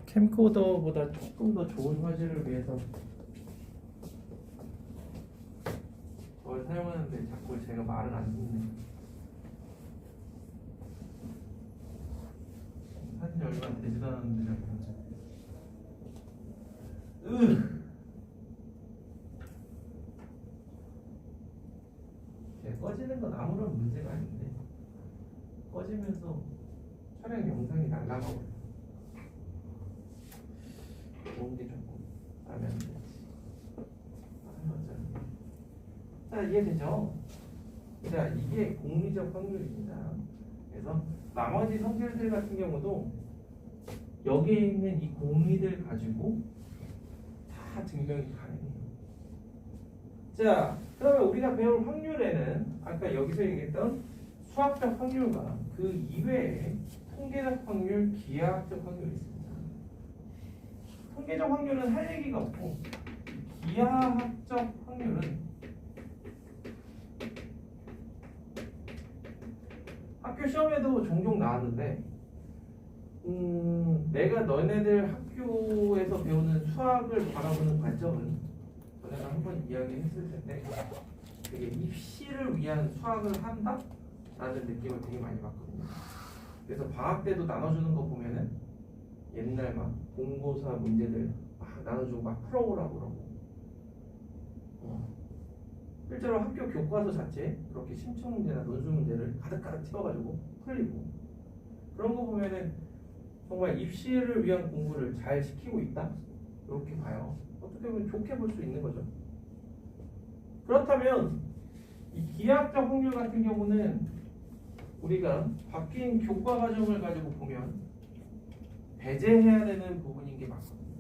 캠코더보다 조금 더 좋은 화질을 위해서 그걸 사용하는데 자꾸 제가 말을 안 듣네. 사진이 얼마 되지도 않았는데 자꾸. 꺼지는 건 아무런 문제가 아닌데 꺼지면서 촬영 영상이 날라가고 좋은 게 조금 마음에 안 들지. 자, 이해되죠? 자, 이게 공리적 확률입니다. 그래서 나머지 성질들 같은 경우도 여기에 있는 이 공리들 가지고 다 증명이 가능해요. 자, 그러면 우리가 배울 확률에는 아까 여기서 얘기했던 수학적 확률과 그 이외에 통계적 확률, 기하학적 확률이 있습니다. 통계적 확률은 할 얘기가 없고 기하학적 확률은 학교 시험에도 종종 나왔는데 내가 너네들 학교에서 배우는 수학을 바라보는 관점은 내가 한번 이야기했을 텐데 되게 입시를 위한 수학을 한다? 라는 느낌을 되게 많이 받거든요. 그래서 방학 때도 나눠주는 거 보면은 옛날 막 공고사 문제들 막 나눠주고 막 풀어오라고 그러고 실제로 학교 교과서 자체에 그렇게 심층 문제나 논술 문제를 가득가득 채워가지고 풀리고 그런 거 보면은 정말 입시를 위한 공부를 잘 시키고 있다? 이렇게 봐요. 어떻게 보면 좋게 볼 수 있는 거죠. 그렇다면 이 기하학적 확률 같은 경우는 우리가 바뀐 교과 과정을 가지고 보면 배제해야 되는 부분인 게 맞거든요.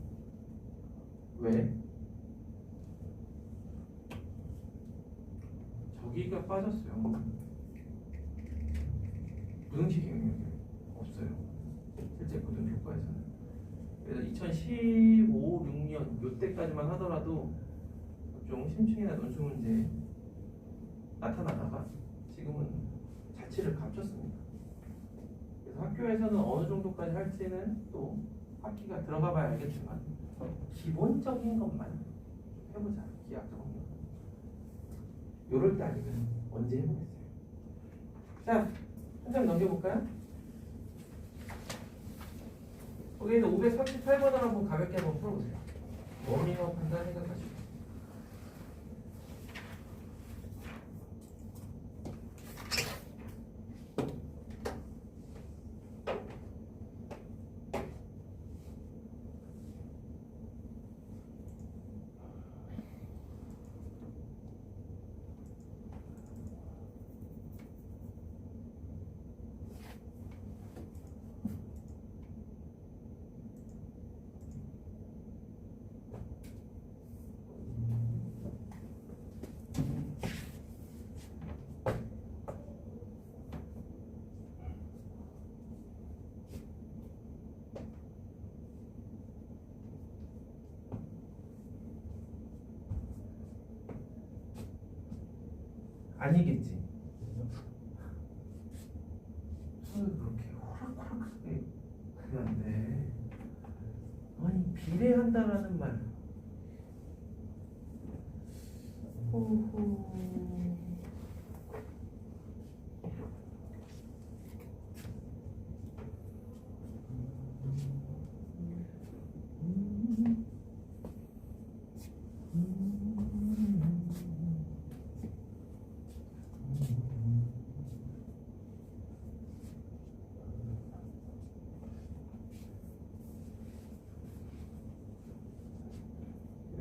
왜? 저기가 빠졌어요. 부등식 영역이 없어요. 실제 고등교과에서는. 그래서 2015, 6년 이때까지만 하더라도 좀 심층이나 논술 문제 나타나다가 지금은 자취를 감췄습니다. 그래서 학교에서는 어느 정도까지 할지는 또 학기가 들어가 봐야 알겠지만 기본적인 것만 해보자. 기하학적 확률. 요럴 때 아니면 언제 해보겠어요. 자, 한 장 넘겨볼까요? 거기에서 538번을 한번 가볍게 한번 풀어보세요. 워밍업 한다 생각하시고. 아니겠지. 손을 그렇게 호락호락하게 그런데 아니 비례한다라는 말. 호호.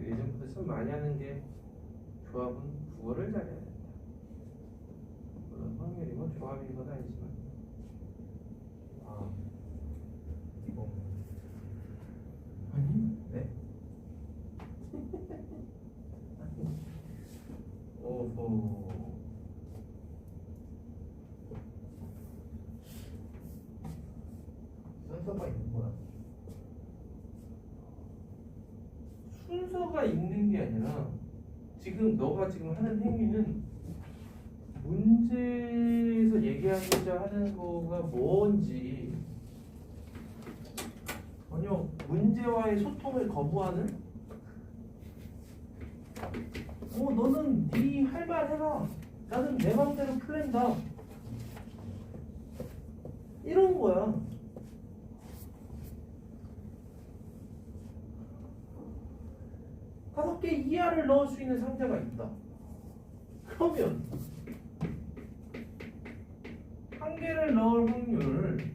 예전부터 참 많이 하는 게 조합은 국어를 잘해야 된다. 물론 확률이건 조합인 건 아니지만. 아, 이거 아니? 네? 오호. 순서가 있는 거야. 순서가 있는 게 아니라 지금 너가 지금 하는 행위는 문제에서 얘기하고자 하는 거가 뭔지 전혀 문제와의 소통을 거부하는? 너는 네 할 말 해라. 나는 내 맘대로 풀랜다. 이런 거야. 다섯 개 이하를 넣을 수 있는 상자가 있다. 그러면 한 개를 넣을 확률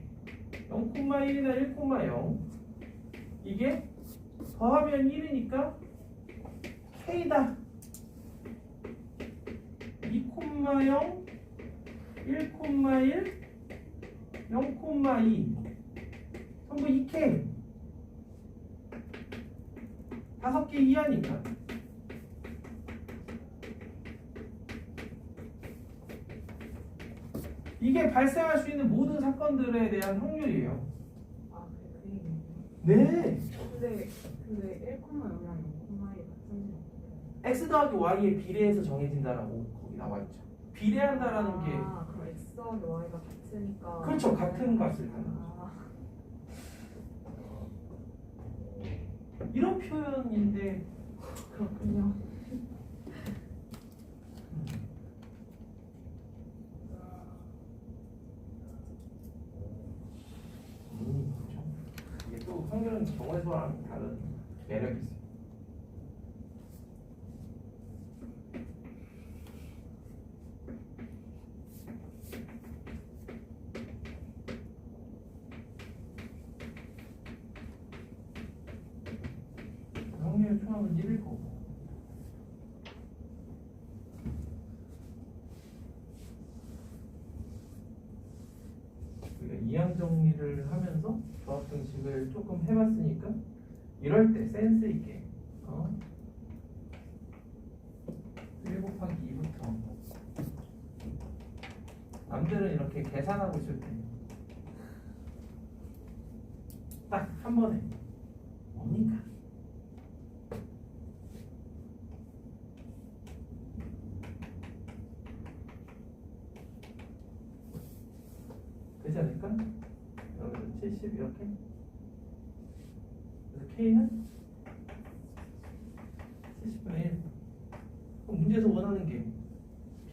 0,1이나 1,0 이게 더하면 1이니까 K다. 2,0 1,1 0,2 전부 2K 다섯 개 이하니까 이게 발생할 수 있는 모든 사건들에 대한 확률이에요. 아, 그 얘기네요. 네. 근데 1,0이랑 0,2가 같은지. x 더하기 y에 비례해서 정해진다라고 거기 나와 있죠. 비례한다라는 게 그럼 x 더하기 y가 같으니까. 그렇죠. 같은 값을 하는 거죠. 이런 표현인데 그렇군요. 그렇죠. 이게 또 확률은 정의수와는 다른 매력이 있어요. 확률 초합은 1일 거고 우리가 이항 정리를 하면서 조합 등식을 조금 해봤으니까 이럴 때 센스 있게 1 곱하기 2부터 남들은 이렇게 계산하고 있을 때 딱 한 번에 뭡니까? 되지 않을까? 여기서 70 이렇게 그래서 K는 70분의 1 그럼 문제에서 원하는 게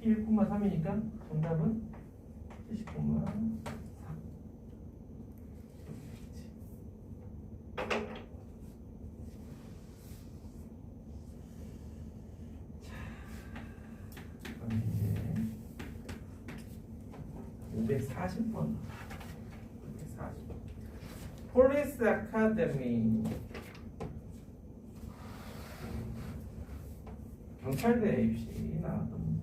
P 1,3이니까 정답은 70,4 540번 540 폴리스 아카데미 경찰대 입시 나왔던 문제.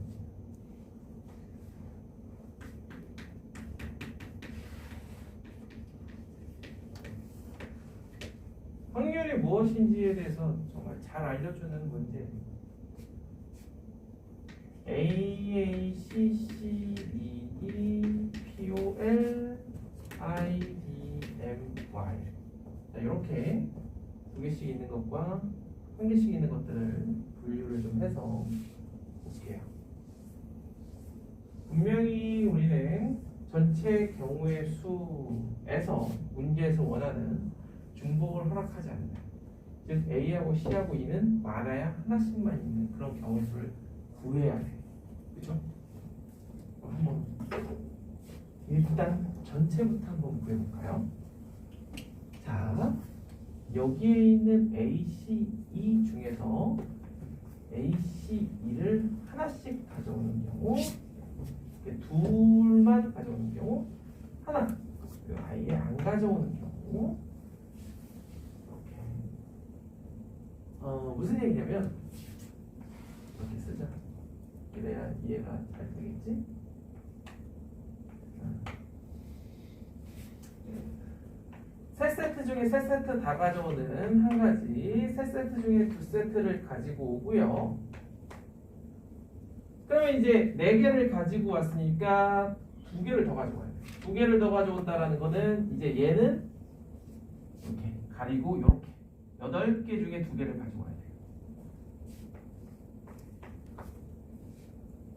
확률이 무엇인지에 대해서 정말 잘 알려주는 문제. AACCEE POL IDMY 자, 이렇게 두 개씩 있는 것과 한 개씩 있는 것들을 분류를 좀 해서 볼게요. 분명히 우리는 전체 경우의 수에서 문제에서 원하는 중복을 허락하지 않는다. 즉 A하고 C하고 E는 많아야 하나씩만 있는 그런 경우의 수를 구해야 돼. 그죠? 한번 일단 전체부터 한번 구해볼까요? 자, 여기에 있는 A, C, E 중에서 A, C, E를 하나씩 가져오는 경우, 둘만 가져오는 경우, 하나, 아예 안 가져오는 경우, 이렇게. 무슨 얘기냐면 이렇게 쓰자. 그래야 이해가 잘 되겠지? 세 세트 중에 세 세트 다 가져오는 한 가지, 세 세트 중에 두 세트를 가지고 오고요. 그러면 이제 네 개를 가지고 왔으니까 두 개를 더 가져와야 돼. 두 개를 더 가져온다라는 거는 이제 얘는 이렇게 가리고 이렇게 8개 중에 두 개를 가져와야 돼요.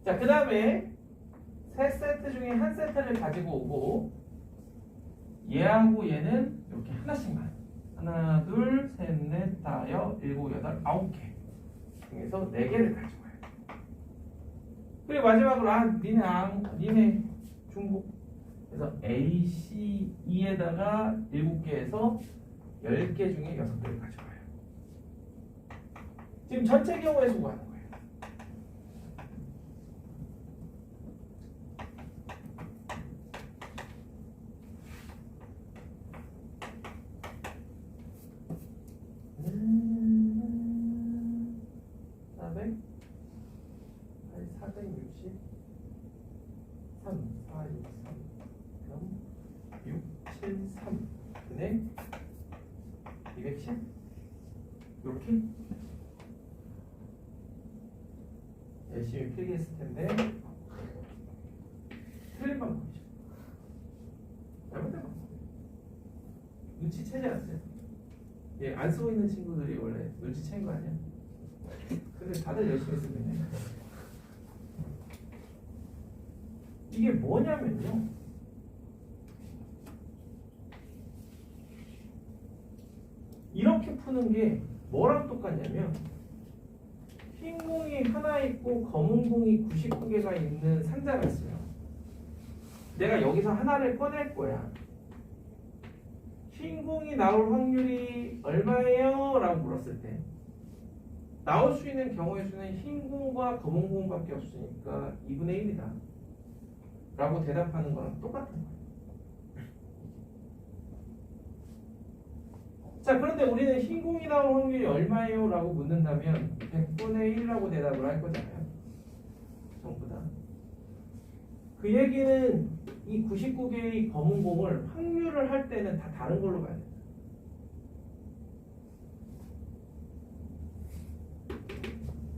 자, 그 다음에 세 세트 중에 한 세트를 가지고 오고 얘하고 얘는 이렇게 하나씩만 하나, 둘, 4, 6, 7, 8, 9개 중에서 4개를 가져와요. 그리고 마지막으로 니네 중복. 그래서 A, C, E에다가 7개에서 10개 중에 6개를 가져와요. 지금 전체 경우에 수고하는 거예요. 이렇게 열심히 필기했을 텐데 틀린 방법이죠. 잘못된 방법. 눈치채지 않았어요? 예, 안 쓰고 있는 친구들이 원래 눈치챈 거 아니야? 근데 다들 열심히 쓰고 있네. 이게 뭐냐면요, 이렇게 푸는 게 뭐랑 똑같냐면 흰 공이 하나 있고 검은 공이 99개가 있는 상자가 있어요. 내가 여기서 하나를 꺼낼 거야. 흰 공이 나올 확률이 얼마예요? 라고 물었을 때 나올 수 있는 경우의 수는 흰 공과 검은 공밖에 없으니까 2분의 1이다 라고 대답하는 거랑 똑같은 거예요. 자, 그런데 우리는 흰 공이 나올 확률이 얼마예요? 라고 묻는다면 100분의 1이라고 대답을 할 거잖아요. 전부 다. 그 얘기는 이 99개의 검은 공을 확률을 할 때는 다 다른 걸로 봐야 돼요.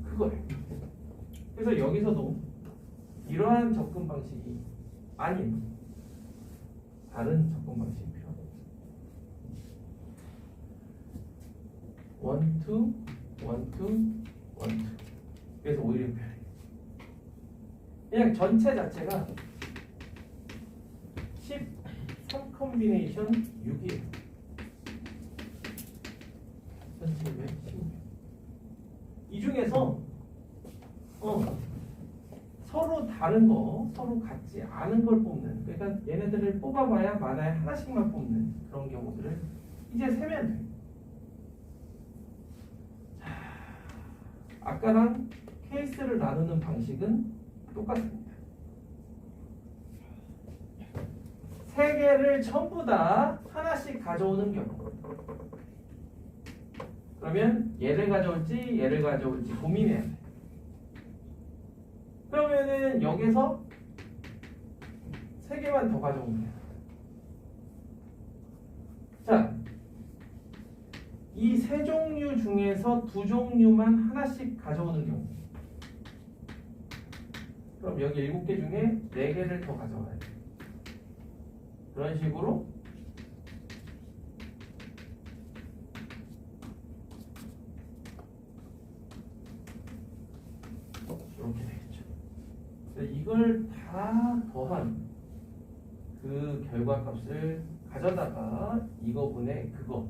그거예요. 그래서 여기서도 이러한 접근 방식이 아닌 다른 접근 방식이 필요합니다. 1, 2, 1, 2, 1, 2. 그래서 오일인별이에요. 그냥 전체 자체가 13 컴비네이션 6이에요. 1716. 이 중에서 서로 다른 거, 서로 같지 않은 걸 뽑는, 그러니까 얘네들을 뽑아봐야 마다에 하나씩만 뽑는 그런 경우들을 이제 세면 돼요. 아까랑 케이스를 나누는 방식은 똑같습니다. 세 개를 전부 다 하나씩 가져오는 경우. 그러면 얘를 가져올지 얘를 가져올지 고민해야 돼. 그러면은 여기서 세 개만 더 가져오면 돼요. 자, 이 세 종류 중에서 두 종류만 하나씩 가져오는 경우. 그럼 여기 7개 중에 4개를 더 가져와야 돼요. 그런 식으로 이렇게 되겠죠. 이걸 다 더한 그 결과값을 가져다가 이거분의 그거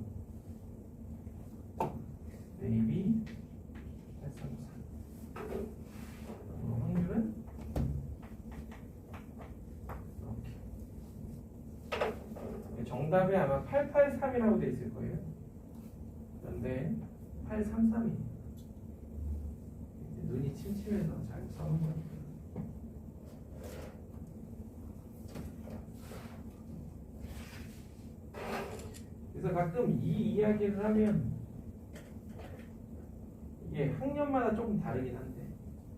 네이비 833 확률은 이렇게 정답에 아마 883이라고 돼 있을 거예요. 그런데 833이 눈이 침침해서 잘 써놓은 거니까. 그래서 가끔 이 이야기를 하면 이게 학년마다 조금 다르긴 한데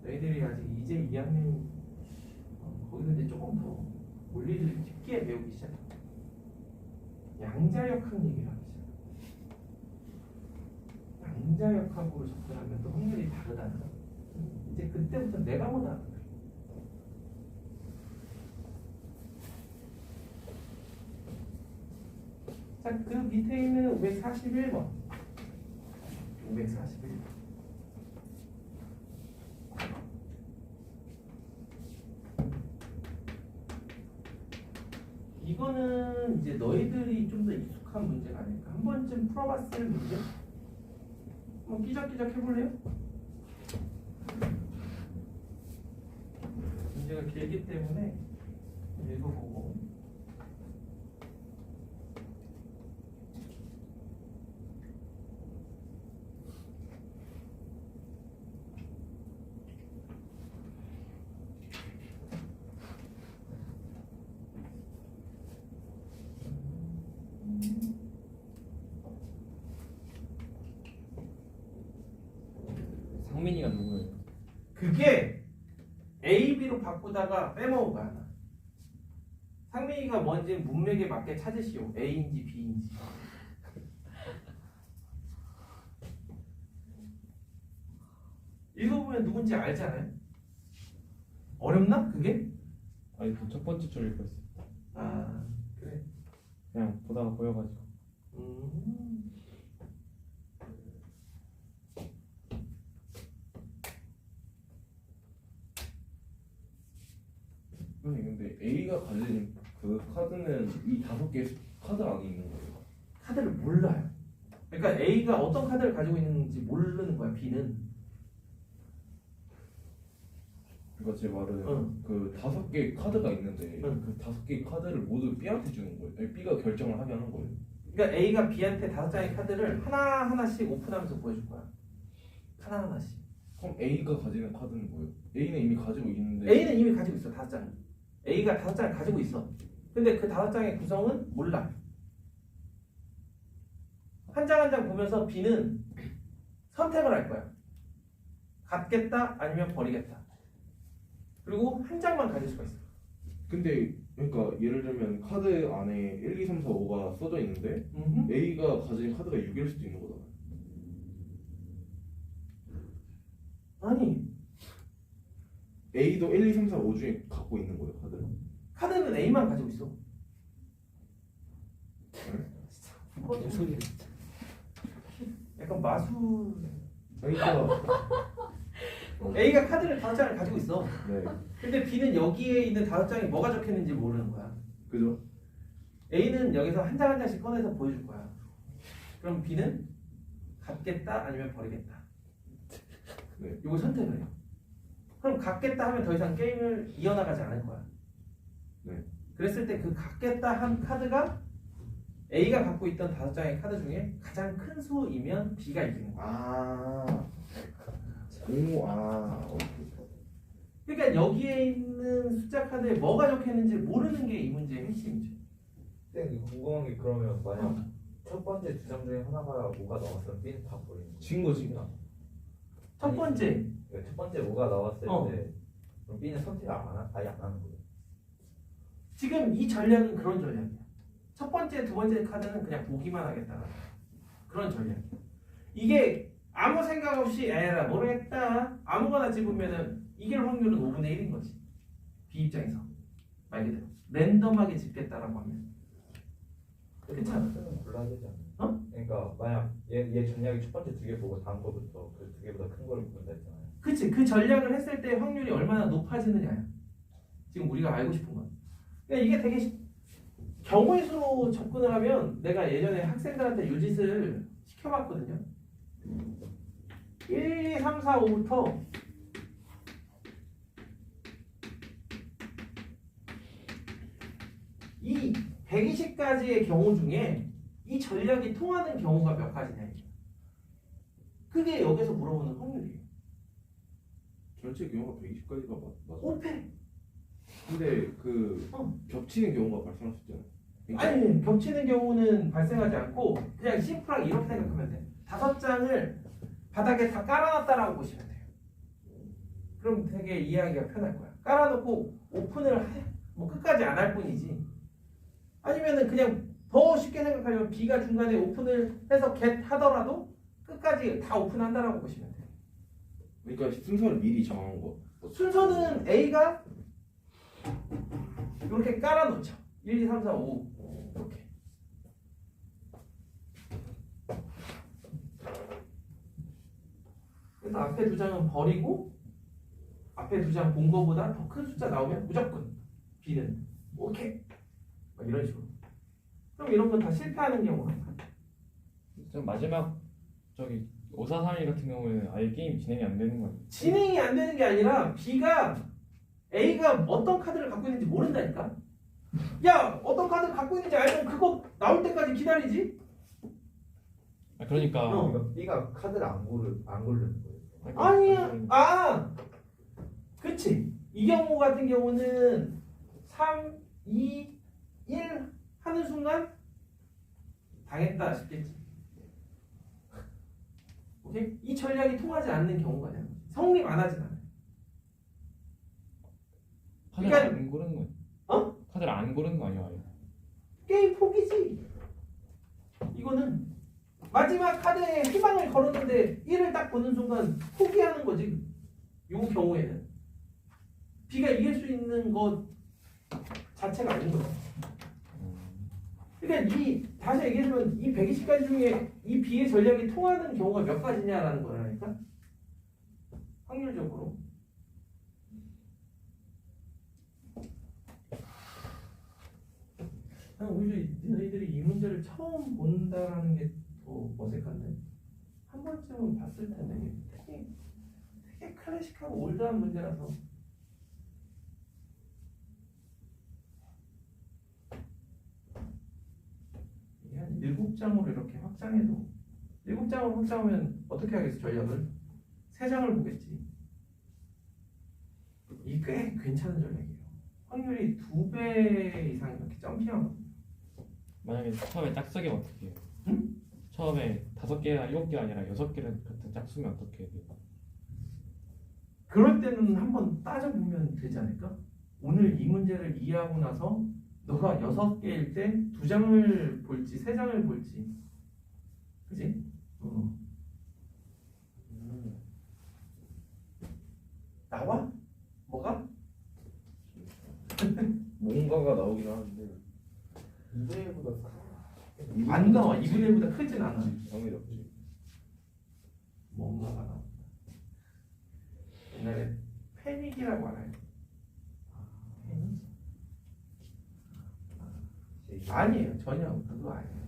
너희들이 아직 이제 2학년 거기서 이제 조금 더 원리를 깊게 배우기 시작해. 양자역학 얘기를 하기 시작해. 양자역학으로 접근하면 또 확률이 다르다는 거. 이제 그때부터 내가 보다. 자, 그 밑에 있는 541번. 541번. 이거는 이제 너희들이 좀 더 익숙한 문제가 아닐까. 한 번쯤 풀어봤을 문제? 한번 끼적끼적 해볼래요? 문제가 길기 때문에 읽어보고. 상민이가 누구예요? 그게 A, B로 바꾸다가 빼먹은 거야. 하나. 상민이가 뭔지 문맥에 맞게 찾으시오. A인지 B인지. 읽어보면 누군지 알잖아요. 어렵나? 그게? 아니 그 첫 번째 줄 읽고 있어. 아 그래. 그냥 보다가 보여가지고. 음. 선생님 근데 A가 가진 그 카드는 이 5개 카드 안에 있는 거예요. 카드를 몰라요. 그러니까 A가 어떤 카드를 가지고 있는지 모르는 거야. B는. 그러니까 제 말은 응. 그 5개 카드가 있는데 응. 그 5개 카드를 모두 B한테 주는 거예요. 아니, B가 결정을 하게 하는 거예요. 그러니까 A가 B한테 5장의 카드를 하나하나씩 오픈하면서 보여줄 거야. 하나하나씩. 그럼 A가 가지는 카드는 뭐예요? A는 이미 가지고 있는데 A는 이미 가지고 있어. 5장. A가 5장을 가지고 있어. 근데 그 5장의 구성은 몰라. 한 장 한 장 보면서 B는 선택을 할 거야. 갖겠다 아니면 버리겠다. 그리고 한 장만 가질 수가 있어. 근데 그러니까 예를 들면 카드 안에 1, 2, 3, 4, 5가 써져 있는데 A가 가진 카드가 6일 수도 있는 거잖아요. 아니, A도 1, 2, 3, 4, 5 중에 갖고 있는 거예요, 카드를. 카드는 A만 가지고 있어. 무슨 소리야? 약간 마술. 그러니까 A가 카드를 5장을 가지고 있어. 네, 근데 B는 여기에 있는 5장이 뭐가 적혀있는지 모르는 거야. 그죠? A는 여기서 한 장 한 장씩 꺼내서 보여줄 거야. 그럼 B는 갖겠다 아니면 버리겠다. 네. 이거 선택을 해요. 그럼 갖겠다 하면 더 이상 게임을 이어나가지 않을 거야. 네. 그랬을 때 그 갖겠다 한 카드가 A가 갖고 있던 5장의 카드 중에 가장 큰 수이면 B가 이기는 거야. 아, 오, 아, 그러니까 여기에 있는 숫자 카드에 뭐가 적혀있는지 모르는 게 이 문제의 핵심이죠. 쌤 이거 궁금한 게 그러면 만약 첫 번째 2장 중에 하나가 5가 나왔으면 B는 다 버리는 거예요? 진 거지. 첫 번째, 그러니까 첫 번째 5가 나왔을 어. 때 그럼 B는 선택을 아예 안 하는 거예요? 지금 이 전략은 그런 전략이야. 첫 번째, 두 번째 카드는 그냥 보기만 하겠다. 그런 전략. 이게 아무 생각 없이 에라 모르겠다 아무거나 집으면은 이길 확률은 5분의 1인 거지. B 입장에서 말 그대로 랜덤하게 집겠다라고 하면 괜찮아. 쌤은 골라야 되지 않아요? 어? 그러니까 만약 얘 전략이 첫 번째 2개 보고 다음 거부터 그 2개보다 큰 거를 본다 했잖아요. 그치, 그 전략을 했을 때 확률이 얼마나 높아지느냐야. 지금 우리가 알고 싶은 건. 그러니까 이게 되게 경우의 수로 접근을 하면 내가 예전에 학생들한테 요 짓을 시켜봤거든요. 1, 2, 3, 4, 5부터 이 120가지의 경우 중에 이 전략이 통하는 경우가 몇 가지냐 이게. 그게 여기서 물어보는 확률이에요. 전체 경우가 120까지가 맞아. 5패. 근데 그 어. 겹치는 경우가 발생할 수 있잖아요. 그러니까 아니, 겹치는 경우는 발생하지 않고 그냥 심플하게 이렇게 생각하면 돼. 5장을 바닥에 다 깔아놨다라고 보시면 돼요. 그럼 되게 이해하기가 편할 거야. 깔아놓고 오픈을 뭐 끝까지 안 할 뿐이지. 아니면은 그냥 더 쉽게 생각하면 B가 중간에 오픈을 해서 get 하더라도 끝까지 다 오픈한다라고 보시면 돼요. 그러니까 순서를 미리 정한 거. 순서는 A가 이렇게 깔아놓죠. 1, 2, 3, 4, 5 이렇게. 그래서 앞에 2장은 버리고 앞에 2장 본 거보다 더 큰 숫자 나오면 무조건 B는 오케이 막 이런 식으로. 그럼 이런 건 다 실패하는 경우가 많아요. 저 마지막 저기 5431 같은 경우에는 아예 게임 진행이 안 되는 거예요. 진행이 안 되는 게 아니라 A가 어떤 카드를 갖고 있는지 모른다니까. 야, 어떤 카드를 갖고 있는지 알면 그거 나올 때까지 기다리지. 그러니까 어. B가 카드를 안 고르는 거예요. 아니야. 그치. 이 경우 같은 경우는 3, 2, 1 하는 순간 당했다 싶겠지. 오케이? 이 전략이 통하지 않는 경우가 되는 거지. 성립 안 하진 않아요. 카드를 그러니까- 안 고르는 거예요. 어? 카드를 안 고르는 거 아니에요, 아예. 게임 포기지. 이거는 마지막 카드에 희망을 걸었는데 1을 딱 보는 순간 포기하는 거지. 이 경우에는 B가 이길 수 있는 것 자체가 아닌 거죠. 그러니까 다시 얘기해주면 이 120가지 중에 이 B의 전략이 통하는 경우가 몇 가지냐라는 거라니까. 확률적으로. 오히려 너희들이 이 문제를 처음 본다라는 게 더 어색한데 한 번쯤은 봤을 텐데 이게 되게 클래식하고 올드한 문제라서. 이게 한 7장으로 이렇게 확장해도 7장으로 확장하면 어떻게 하겠어? 전략을 3장을 보겠지. 이게 꽤 괜찮은 전략이에요. 확률이 2배 이상 이렇게 점핑하거든요. 만약에 처음에 짝수기면 어떻게 해요? 응? 처음에 5개나 7개 아니라 6개를 같은 짝수면 어떻게 해요? 그럴 때는 한번 따져보면 되지 않을까? 오늘 이 문제를 이해하고 나서 너가 6개일 때 2장을 볼지 3장을 볼지, 그지? 나와? 뭐가? 뭔가가 나오긴 하는데 2분의 1보다 안 나와. 2분의 1보다 크진 않아. 당연히 없지. 뭔가가 나와. 옛날에 패닉이라고 알아요? 패닉? 아니에요. 전혀 그거 아니에요.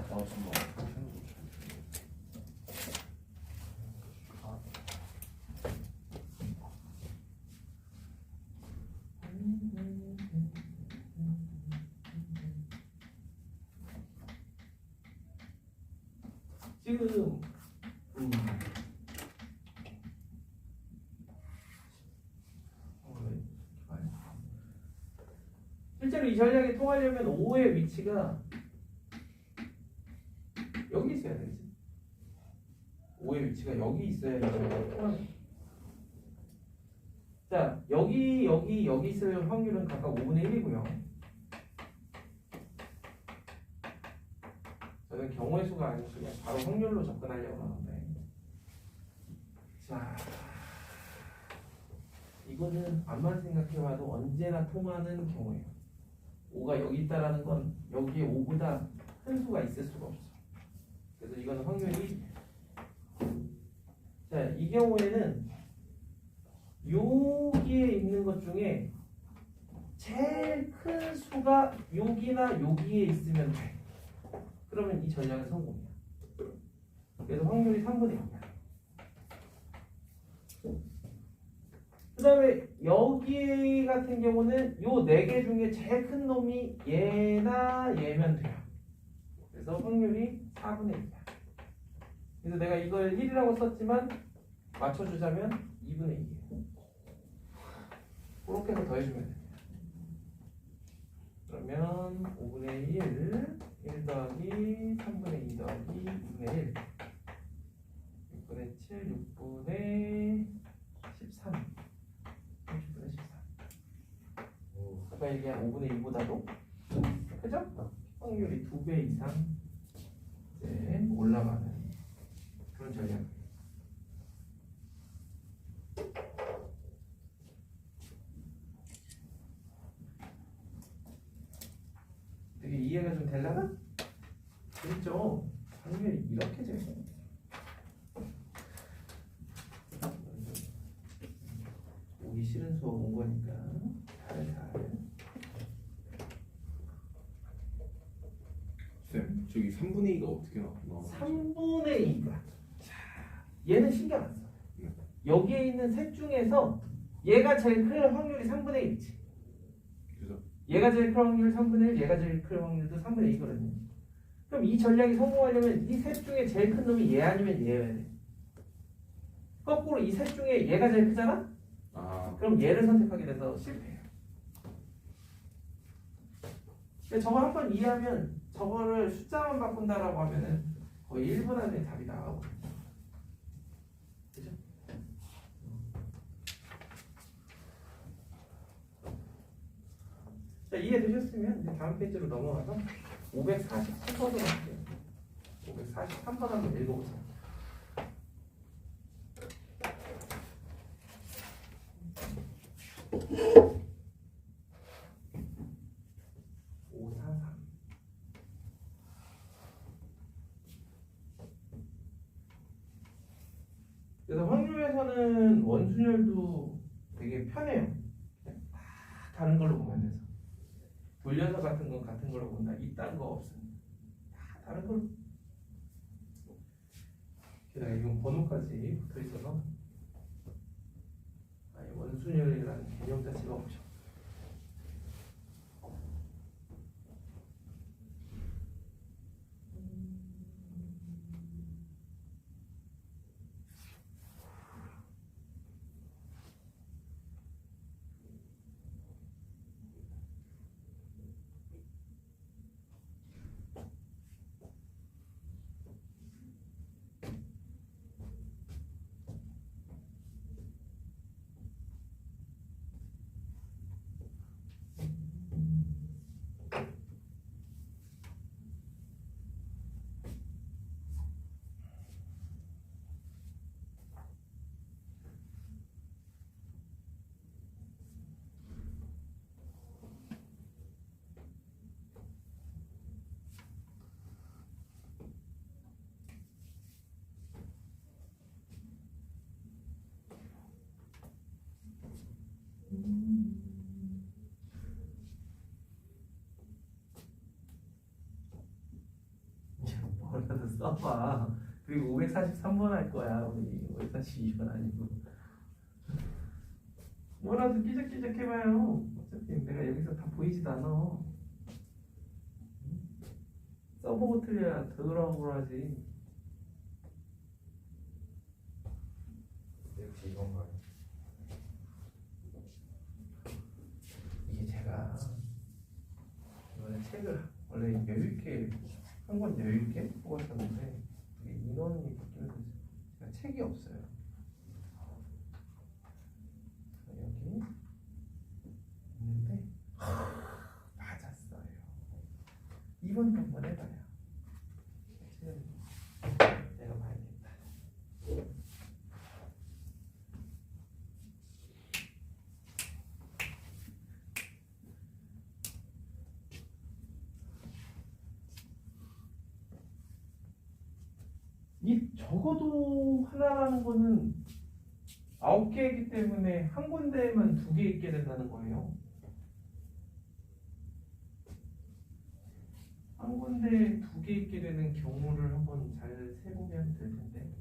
정말. 지금 실제로 이 전략이 통하려면 5의 위치가 여기 있어야 되지. 5의 위치가 여기 있어야 되지. 자, 여기 있을 확률은 각각 5분의 1이고요. 저는 경우의 수가 아니고 그냥 바로 확률로 접근하려고 하는데, 자, 이거는 암만 생각해봐도 언제나 통하는 경우예요. 5가 여기 있다라는 건 여기에 5보다 큰 수가 있을 수가 없어. 그래서 이거는 확률이, 자, 이 경우에는 여기에 있는 것 중에 제일 큰 수가 여기나 여기에 있으면 돼. 그러면 이 전략은 성공이야. 그래서 확률이 3분의 1이야. 그 다음에 여기 같은 경우는 요 4개 중에 제일 큰 놈이 얘나 얘면 돼요. 그래서 확률이 4분의 1이야. 그래서 내가 이걸 1이라고 썼지만 맞춰주자면 2분의 2예요. 그렇게 해서 더해주면 됩니다. 그러면 5분의 1 더하기 3분의 2 더하기 2분의 1 6분의 7 6분의 13 30분의 13 아까 얘기한 5분의 1보다도 그죠? 확률이 2배 이상 이제 올라가는 그런 전략. 되게 이해가 좀 되려나? 그렇죠. 확률이 이렇게 돼요. 오기 싫은 수업 온 거니까 잘. 쌤, 저기 3분의 2가 어떻게 나와? 3분의 2가. 자, 얘는 신경 안 써. 여기에 있는 셋 중에서 얘가 제일 클 확률이 3분의 1이지. 그죠? 얘가 제일 클 확률 3분의 1, 얘가 제일 클 확률도 3분의 2거든요. 그럼 이 전략이 성공하려면 이 셋 중에 제일 큰 놈이 얘 아니면 얘여야 돼. 거꾸로 이 셋 중에 얘가 제일 크잖아? 아, 그럼 얘를 선택하게 돼서 실패해요. 근데 저거 한 번 이해하면 저거를 숫자만 바꾼다라고 하면은 거의 1분 안에 답이 나오거든요. 그죠? 자, 이해되셨으면 이제 다음 페이지로 넘어가서 543번으로 할게요. 543번 한번 읽어보세요. 그래서 확률에서는 원순열도 되게 편해요. 그냥 다 다른 걸로 보면 돼서 돌려서 같은 건 같은 걸로 본다. 이딴 거 없습니다. 다 다른 걸로. 게다가 이건 번호까지 붙어 있어서 아예 원순열이라는 개념 자체가 없죠. 뭐라도 써봐. 그리고 543번 할 거야. 우리 542번 아니고. 뭐라도 끼적끼적 해봐요. 어차피 내가 여기서 다 보이지도 않아. 써보고 틀려야 더러워 하지. 역시 이건가요? 이게 제가 이번에 책을 원래 여유있게 한 권 여유있게 뽑았었는데 이게 인원이 바뀌면서 제가 책이 없어요. 여기 있는데 맞았어요. 이번 한번 해봐요. 내가 봐야겠다. 이 적어도 하나라는 거는 9개이기 때문에 한 군데에만 2개 있게 된다는 거예요. 한 군데에 2개 있게 되는 경우를 한번 잘 세보면 될 텐데.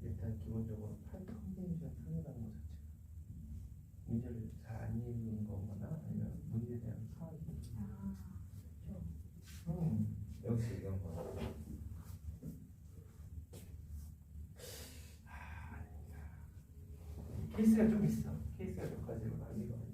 일단 기본적으로 8 컨벤션 상이라는 것 자체가 문제를 잘 안 읽는 거거나 아니면 문제에 대한 파악이 역시 이건가요? 케이스가 좀 있어. 케이스가 몇 가지로 나뉘거든요.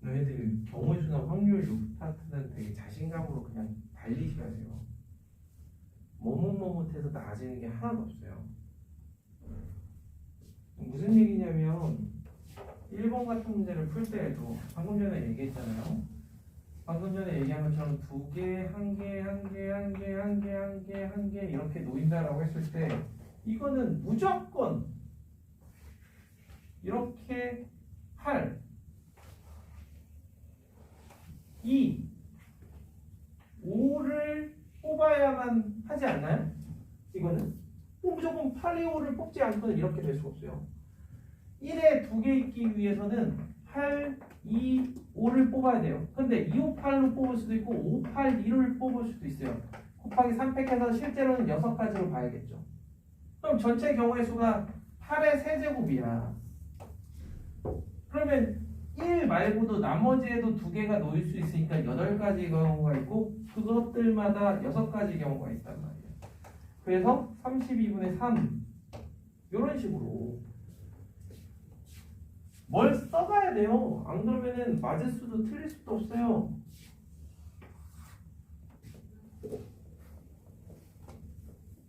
너희들 경우수나 확률 요 파트는 되게 자신감으로 그냥 달리셔야 돼요. 머뭇머뭇해서 나아지는 게 하나도 없어요. 무슨 얘기냐면 1번 같은 문제를 풀 때에도 방금 전에 얘기했잖아요. 방금 전에 얘기한 것처럼 2개, 1개, 1개, 1개, 1개, 1개, 1개 이렇게 놓인다라고 했을 때 이거는 무조건 이렇게 8 2, 5를 뽑아야만 하지 않나요? 이거는 무조건 8, 2, 5를 뽑지 않고는 이렇게 될 수가 없어요. 1에 2개 있기 위해서는 8, 2, 5를 뽑아야 돼요. 근데 2, 5, 8로 뽑을 수도 있고 5, 8, 2를 뽑을 수도 있어요. 곱하기 3팩해서 실제로는 6가지로 봐야겠죠. 그럼 전체 경우의 수가 8의 세제곱이야. 그러면 1 말고도 나머지에도 2개가 놓일 수 있으니까 8가지 경우가 있고 그것들마다 6가지 경우가 있단 말이에요. 그래서 32분의 3 이런 식으로 뭘 써가야 돼요. 안 그러면은 맞을 수도 틀릴 수도 없어요.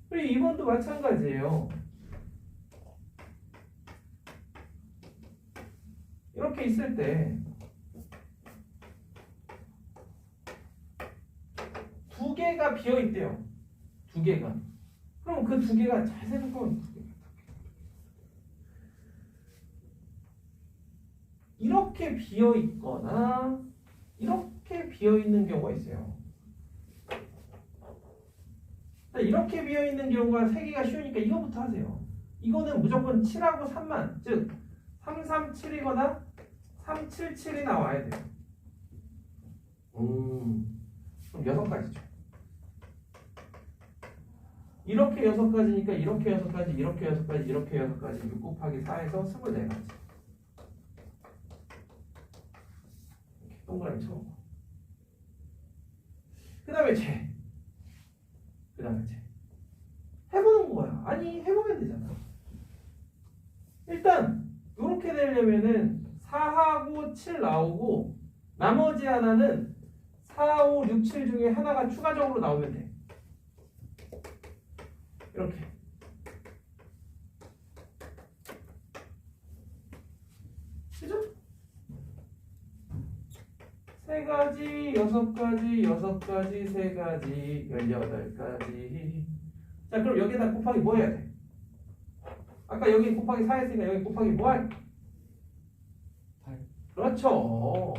그리고 2번도 마찬가지예요. 이렇게 있을 때 2개가 비어 있대요. 2개가. 그럼 그 2개가 잘 생각하면 2개가 이렇게 비어 있거나 이렇게 비어 있는 경우가 있어요. 이렇게 비어 있는 경우가 3개가 쉬우니까 이거부터 하세요. 이거는 무조건 7하고 3만, 즉 337이거나 377이 나와야 돼요. 그럼 6가지죠. 이렇게 6가지니까 이렇게 6가지, 이렇게 6가지, 이렇게 6가지 6 곱하기 4에서 24가지. 이렇게 동그라미 쳐놓고 그 다음에 제 해보는 거야. 아니 해보면 되잖아. 일단 이렇게 되려면은 4하고 7 나오고 나머지 하나는 4, 5, 6, 7 중에 하나가 추가적으로 나오면 돼. 이렇게. 그죠? 3가지, 6가지, 6가지, 3가지, 18가지. 자, 그럼 여기다 곱하기 뭐 해야 돼? 아까 여기 곱하기 4 했으니까 여기 곱하기 뭐 할? 8. 그렇죠.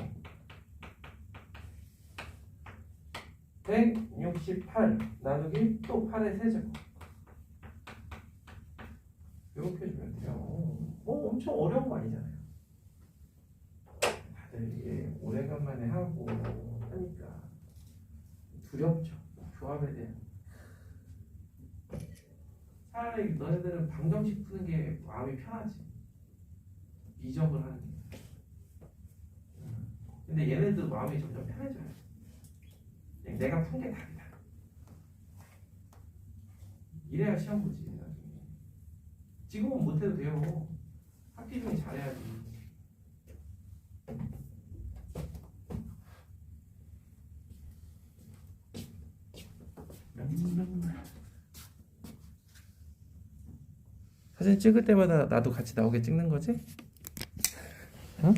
168 나누기 또 8의 세제곱. 이렇게 해주면 돼요. 뭐 엄청 어려운 거 아니잖아요. 다들 이게 오래간만에 하고 하니까 두렵죠. 조합에 대한. 차라리 너네들은 방정식 푸는 게 마음이 편하지. 미적을 하는 게. 근데 얘네들 마음이 점점 편해져요. 내가 푼 게 답이다. 이래야 시험 보지 나중에. 지금은 못해도 돼요. 학기 중에 잘해야지. 사진 찍을 때마다 나도 같이 나오게 찍는 거지? 응?